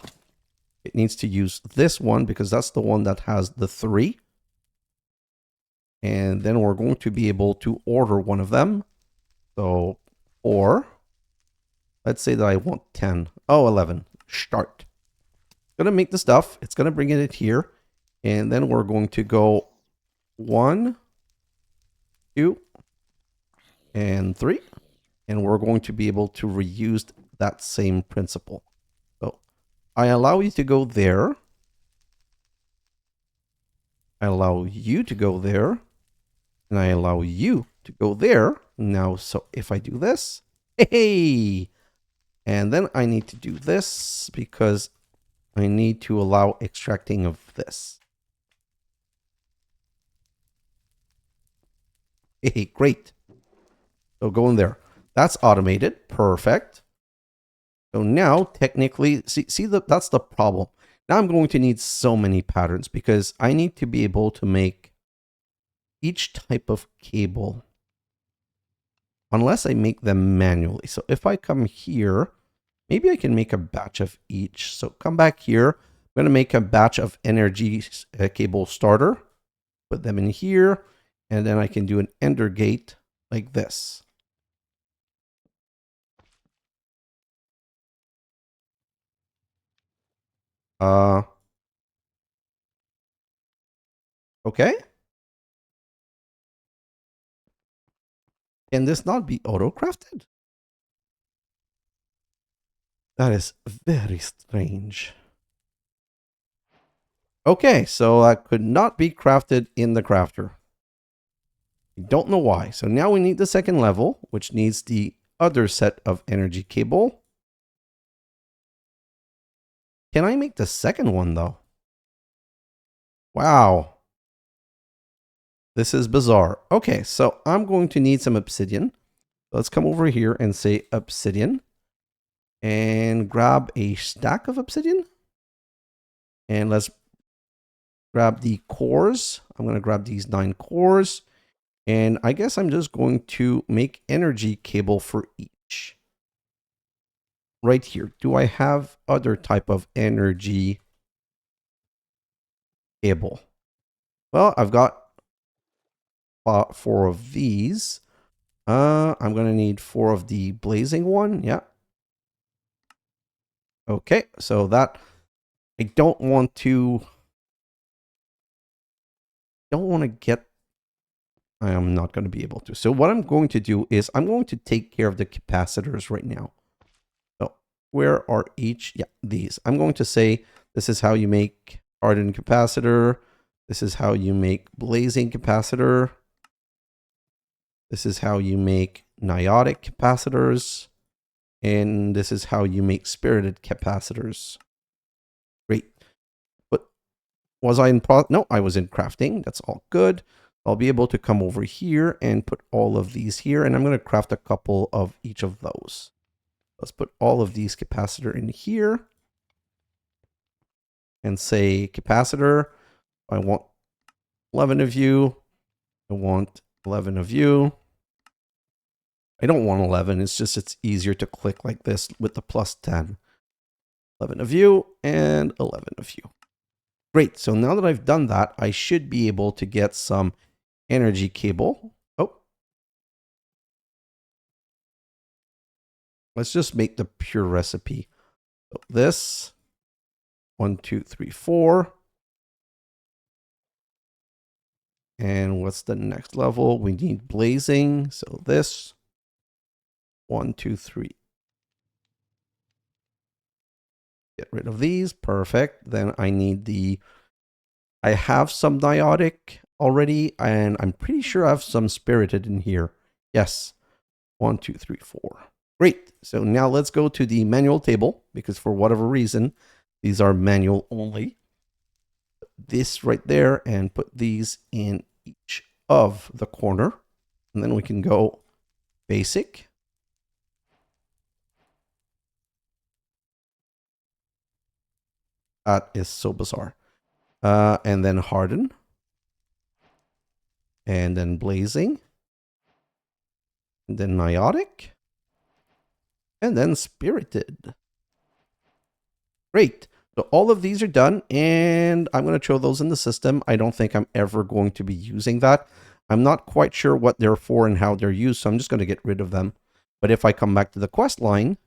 It needs to use this one because that's the one that has the 3. And then we're going to be able to order one of them. So, or let's say that I want 10. Oh, 11. Start. It's going to make the stuff. It's going to bring it here. And then we're going to go 1, 2, and 3. And we're going to be able to reuse that same principle. So I allow you to go there. I allow you to go there. And I allow you to go there. Now, so if I do this, hey, and then I need to do this because I need to allow extracting of this. Hey, great. So go in there. That's automated. Perfect. So now technically, that's the problem. Now I'm going to need so many patterns because I need to be able to make each type of cable unless I make them manually. So if I come here, maybe I can make a batch of each. So come back here. I'm going to make a batch of energy cable starter. Put them in here. And then I can do an ender gate like this. Okay. Can this not be auto-crafted? That is very strange. Okay, so that could not be crafted in the crafter. I don't know why. So now we need the second level, which needs the other set of energy cable. Can I make the second one though? Wow. This is bizarre. Okay, so I'm going to need some obsidian. Let's come over here and say obsidian. And grab a stack of obsidian. And let's grab the cores. I'm going to grab these 9 cores. And I guess I'm just going to make energy cable for each. Right here. Do I have other type of energy cable? Well, I've got 4 of these. I'm going to need 4 of the blazing one. Yeah. Okay. So that I don't want to get. I am not going to be able to. So what I'm going to do is I'm going to take care of the capacitors right now. So where are each? Yeah, these. I'm going to say this is how you make hardened capacitor. This is how you make blazing capacitor. This is how you make niotic capacitors. And this is how you make spirited capacitors. Great. But was I in no, I was in crafting. That's all good. I'll be able to come over here and put all of these here. And I'm going to craft a couple of each of those. Let's put all of these capacitor in here. And say capacitor. I want 11 of you. I want 11 of you. I don't want 11. It's just, it's easier to click like this with the plus 10. 11 of you and 11 of you. Great. So now that I've done that, I should be able to get some energy cable. Oh. Let's just make the pure recipe. So this 1, 2, 3, 4. And what's the next level? We need blazing. So this 1, 2, 3. Get rid of these. Perfect. Then I need I have some niotic already, and I'm pretty sure I have some spirited in here. Yes. 1, 2, 3, 4. Great. So now let's go to the manual table, because for whatever reason, these are manual only. Put this right there and put these in each of the corner. And then we can go basic. That is so bizarre. And then harden. And then blazing. And then niotic. And then spirited. Great. So all of these are done, and I'm going to show those in the system. I don't think I'm ever going to be using that. I'm not quite sure what they're for and how they're used, so I'm just going to get rid of them. But if I come back to the quest line,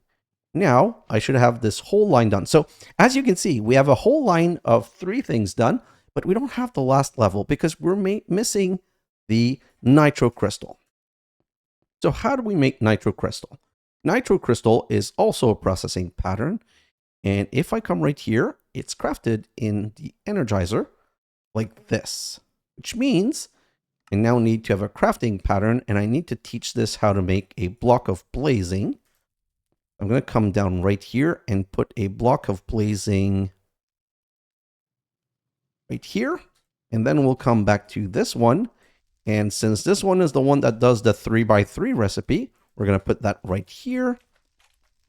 now I should have this whole line done. So as you can see, we have a whole line of 3 things done, but we don't have the last level because we're missing the nitro crystal. So how do we make nitro crystal? Nitro crystal is also a processing pattern. And if I come right here, it's crafted in the Energizer like this, which means I now need to have a crafting pattern, and I need to teach this how to make a block of blazing. I'm going to come down right here and put a block of blazing right here. And then we'll come back to this one. And since this one is the one that does the 3x3 recipe, we're going to put that right here.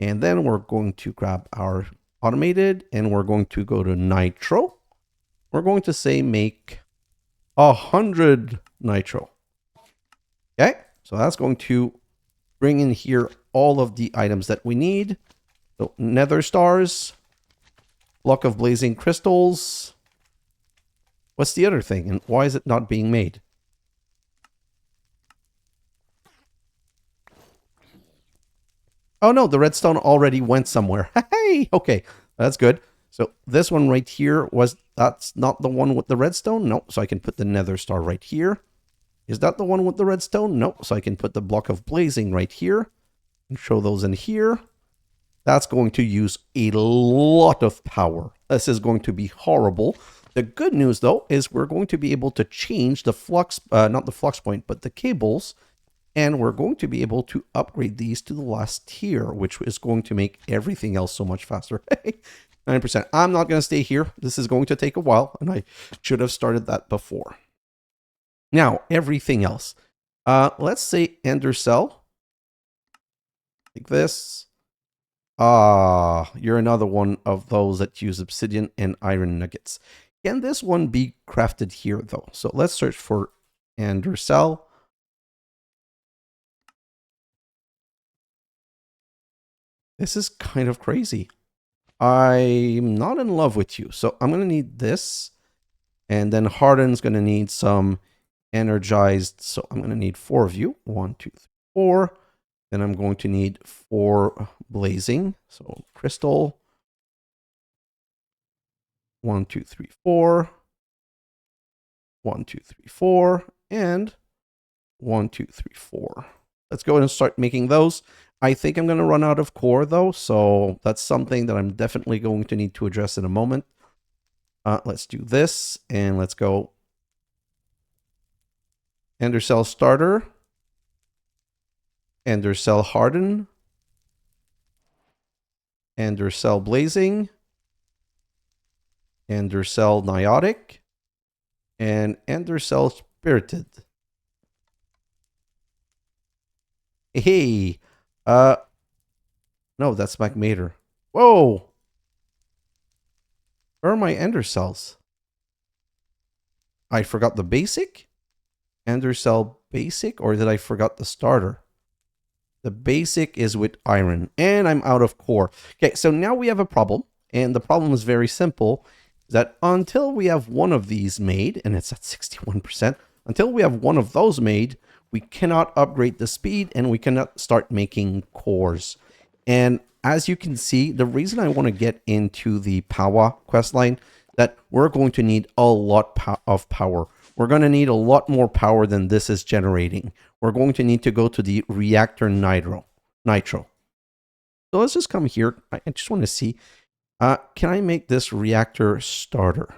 And then we're going to grab our automated, and we're going to go to nitro. We're going to say make 100 nitro. Okay, so that's going to bring in here all of the items that we need. So nether stars, block of blazing crystals. What's the other thing, and why is it not being made? Oh no, the redstone already went somewhere. Hey, okay, that's good. So this one right here that's not the one with the redstone? No, so I can put the nether star right here. Is that the one with the redstone? No, so I can put the block of blazing right here and show those in here. That's going to use a lot of power. This is going to be horrible. The good news though is we're going to be able to change the flux, not the flux point, but the cables. And we're going to be able to upgrade these to the last tier, which is going to make everything else so much faster. 9%. I'm not going to stay here. This is going to take a while, and I should have started that before. Now, everything else. Let's say ender cell. Like this. You're another one of those that use obsidian and iron nuggets. Can this one be crafted here, though? So let's search for ender cell. This is kind of crazy. I'm not in love with you. So I'm going to need this. And then Harden's going to need some energized. So I'm going to need 4 of you. 1, 2, 3, 4. Then I'm going to need 4 blazing. So crystal. 1, 2, 3, 4. 1, 2, 3, 4. And 1, 2, 3, 4. Let's go ahead and start making those. I think I'm going to run out of core though, so that's something that I'm definitely going to need to address in a moment. Let's do this, and let's go ender cell starter, ender cell harden, ender cell blazing, ender cell niotic, and ender cell spirited. Hey. No, that's Magmater. Whoa! Where are my ender cells? I forgot the basic? Ender cell basic? Or did I forgot the starter? The basic is with iron. And I'm out of core. Okay, so now we have a problem. And the problem is very simple. That until we have one of these made, and it's at 61%, until we have one of those made, we cannot upgrade the speed, and we cannot start making cores. And as you can see, the reason I want to get into the Powah questline, that we're going to need a lot of power. we're going to need a lot more power than this is generating. We're going to need to go to the reactor nitro. So let's just come here. I just want to see, can I make this reactor starter?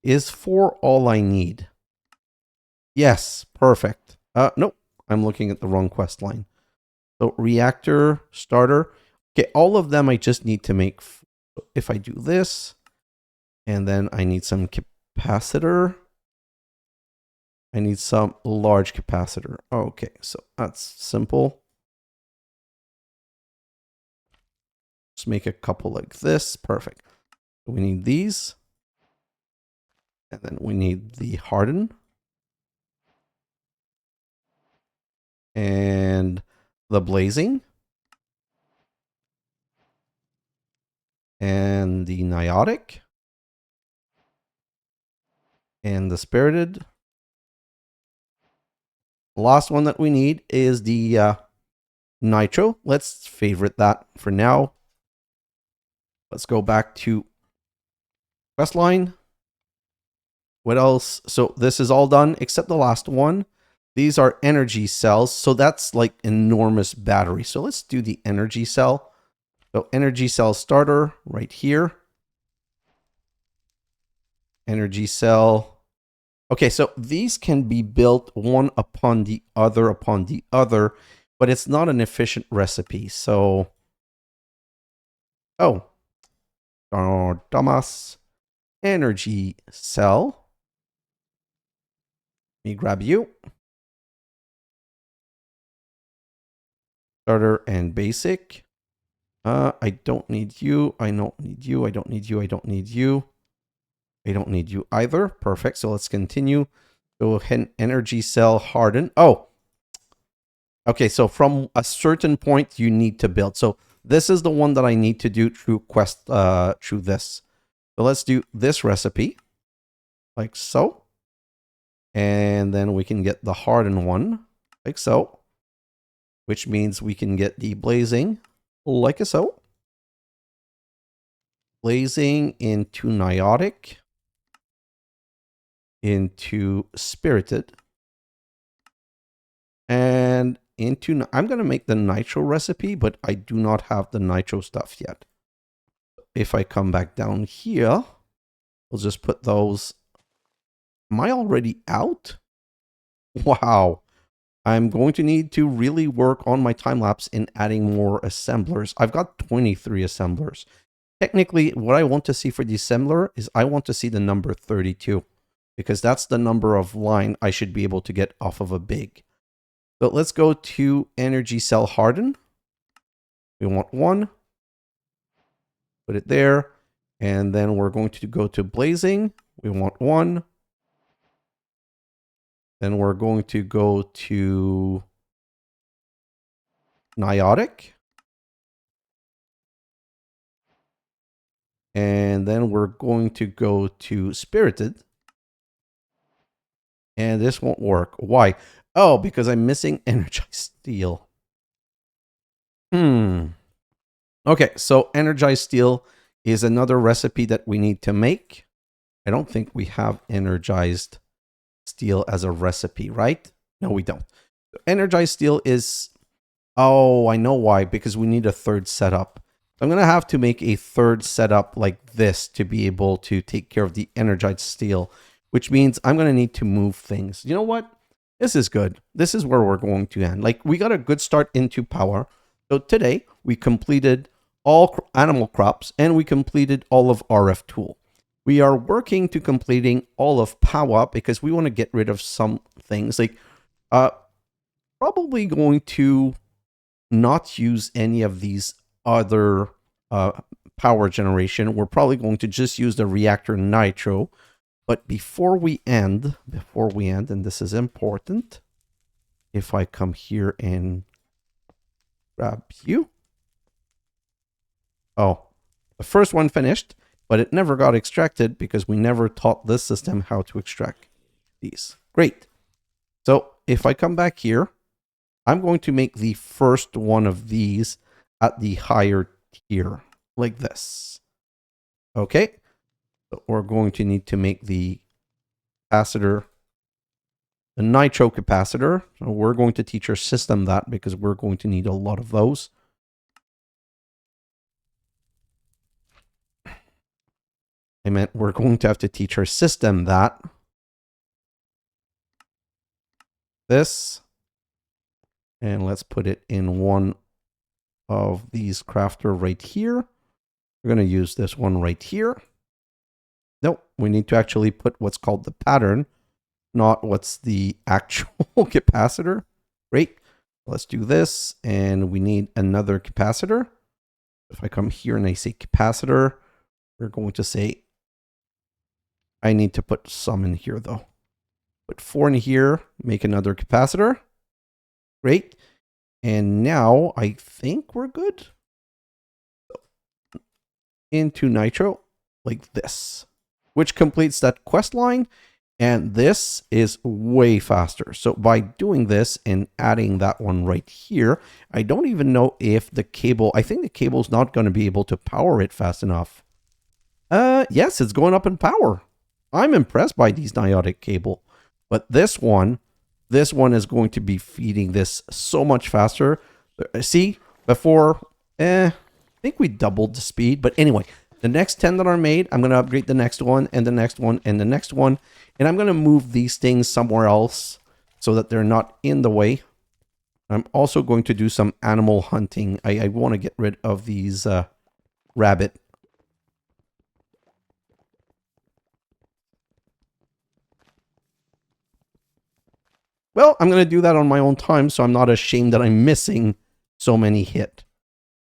Is 4 all I need? Yes, perfect. Nope, I'm looking at the wrong quest line. So reactor starter. Okay, all of them I just need to make. If I do this, and then I need some capacitor. I need some large capacitor. Okay, so that's simple. Just make a couple like this. Perfect. We need these. And then we need the harden. And the blazing. And the niotic. And the spirited. The last one that we need is the nitro. Let's favorite that for now. Let's go back to quest line. What else? So this is all done except the last one. These are energy cells. So that's like enormous battery. So let's do the energy cell. So energy cell starter right here. Energy cell. Okay, so these can be built one upon the other, but it's not an efficient recipe. So, oh, Damas energy cell. Let me grab you. Starter and basic. I don't need you. I don't need you. I don't need you. I don't need you. I don't need you either. Perfect. So let's continue. Go ahead, energy cell harden. Oh, okay. So from a certain point, you need to build. So this is the one that I need to do through quest, through this. So let's do this recipe like so. And then we can get the harden one like so, which means we can get the blazing like so. Blazing into niotic. Into spirited. And into, I'm going to make the nitro recipe, but I do not have the nitro stuff yet. If I come back down here, we'll just put those. Am I already out? Wow. I'm going to need to really work on my time lapse in adding more assemblers. I've got 23 assemblers. Technically, what I want to see for the assembler is I want to see the number 32. Because that's the number of line I should be able to get off of a big. So let's go to energy cell harden. We want 1. Put it there. And then we're going to go to blazing. We want 1. Then we're going to go to niotic. And then we're going to go to spirited. And this won't work. Why? Oh, because I'm missing energized steel. Okay, so energized steel is another recipe that we need to make. I don't think we have energized steel as a recipe, right? No, we don't. Energized steel is... Oh, I know why. Because we need a third setup. I'm going to have to make a third setup like this to be able to take care of the energized steel. Which means I'm going to need to move things. You know what? This is good. This is where we're going to end. Like, we got a good start into Powah. So today, we completed all animal crops and we completed all of RF tool. We are working to completing all of Powah because we want to get rid of some things. Like, probably going to not use any of these other power generation. We're probably going to just use the reactor nitro. But before we end, and this is important, if I come here and grab you. Oh, the first one finished, but it never got extracted because we never taught this system how to extract these. Great. So if I come back here, I'm going to make the first one of these at the higher tier, like this. Okay. So we're going to need to make the capacitor, the nitro capacitor. So we're going to teach our system that because we're going to need a lot of those. I meant we're going to have to teach our system that. This. And let's put it in one of these crafter right here. We're going to use this one right here. Nope, we need to actually put what's called the pattern, not what's the actual capacitor. Great. Let's do this. And we need another capacitor. If I come here and I say capacitor, we're going to say, I need to put some in here though. Put 4 in here, make another capacitor. Great. And now I think we're good. Into nitro like this, which completes that quest line. And this is way faster. So by doing this and adding that one right here, I don't even know if the cable, I think the cable's not going to be able to power it fast enough. Yes, it's going up in power. I'm impressed by these niotic cable, but this one is going to be feeding this so much faster. See, before, I think we doubled the speed, but anyway, the next 10 that are made, I'm going to upgrade the next one and the next one and the next one. And I'm going to move these things somewhere else so that they're not in the way. I'm also going to do some animal hunting. I want to get rid of these rabbit. Well, I'm going to do that on my own time, so I'm not ashamed that I'm missing so many hit.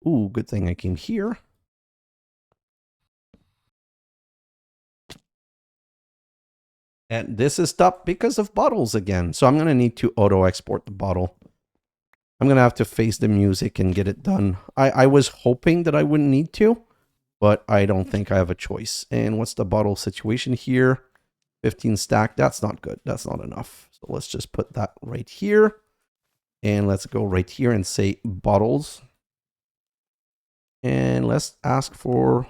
Ooh, good thing I came here. And this is stopped because of bottles again. So I'm going to need to auto-export the bottle. I'm going to have to face the music and get it done. I was hoping that I wouldn't need to, but I don't think I have a choice. And what's the bottle situation here? 15 stack. That's not good. That's not enough. So let's just put that right here. And let's go right here and say bottles. And let's ask for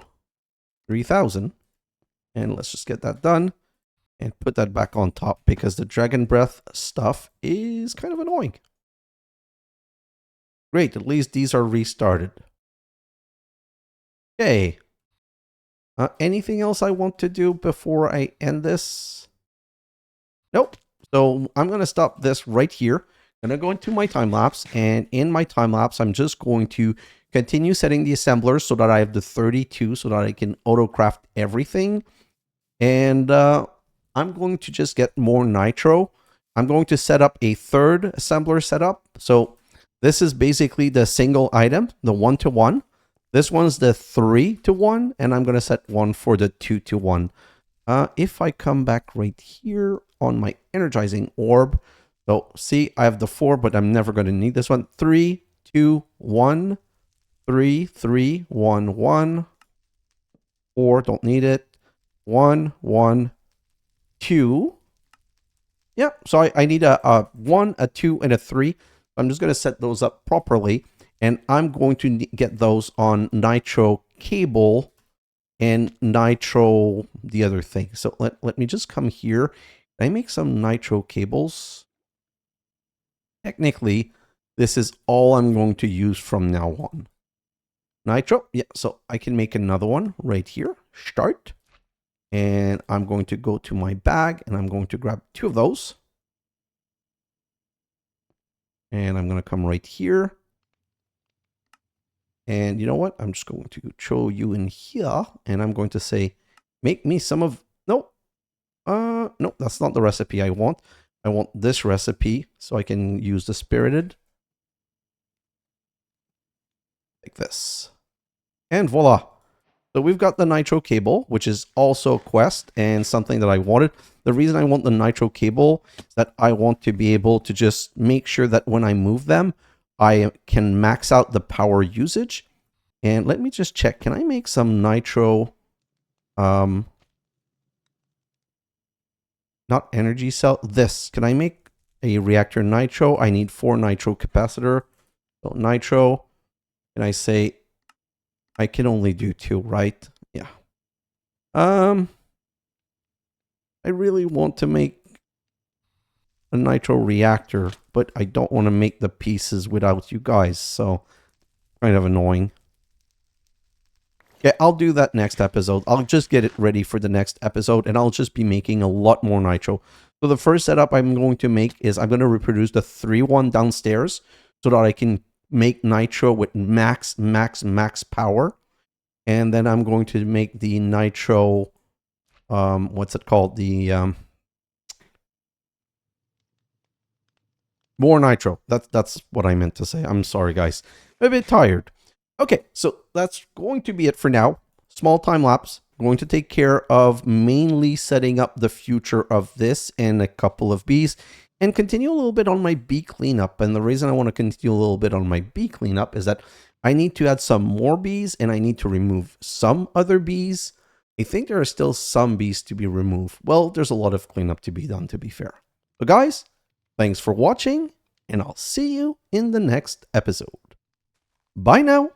3,000. And let's just get that done. And put that back on top because the dragon breath stuff is kind of annoying. Great, at least these are restarted. Okay. Anything else I want to do before I end this? Nope. So I'm going to stop this right here. I'm going to go into my time lapse, and in my time lapse, I'm just going to continue setting the assemblers so that I have the 32 so that I can auto craft everything. And I'm going to just get more nitro. I'm going to set up a third assembler setup. So this is basically the single item, the 1-to-1. This one's the 3-to-1, and I'm going to set one for the 2-to-1. If I come back right here on my energizing orb, so see, I have the 4, but I'm never going to need this one. 3, 2, 1, 3, 3, 1, 1, 4, don't need it. 1, 1, 2. Yeah, so I need a 1, a 2, and a 3. I'm just going to set those up properly. And I'm going to get those on nitro cable and nitro the other thing. So let me just come here. Can I make some nitro cables? Technically, this is all I'm going to use from now on. Nitro, yeah, so I can make another one right here. Start. And I'm going to go to my bag and I'm going to grab 2 of those. And I'm going to come right here. And you know what? I'm just going to throw you in here. And I'm going to say, make me some of... No. No, that's not the recipe I want. I want this recipe so I can use the spirited. Like this. And voila. So we've got the nitro cable, which is also a quest and something that I wanted. The reason I want the nitro cable is that I want to be able to just make sure that when I move them, I can max out the power usage. And let me just check. Can I make some nitro? Not energy cell. This. Can I make a reactor nitro? I need 4 nitro capacitor. So nitro. And I say I can only do 2, right? Yeah. I really want to make a nitro reactor, but I don't want to make the pieces without you guys, so kind of annoying. Yeah, I'll do that next episode. I'll just get it ready for the next episode, and I'll just be making a lot more nitro. So the first setup I'm going to make is I'm going to reproduce the 3-1 downstairs so that I can make nitro with max power. And then I'm going to make the nitro, what's it called? The more nitro. That's what I meant to say. I'm sorry, guys. I'm a bit tired. Okay, so that's going to be it for now. Small time lapse. I'm going to take care of mainly setting up the future of this and a couple of bees and continue a little bit on my bee cleanup. And the reason I want to continue a little bit on my bee cleanup is that I need to add some more bees and I need to remove some other bees. I think there are still some bees to be removed. Well, there's a lot of cleanup to be done, to be fair. So guys, thanks for watching, and I'll see you in the next episode. Bye now.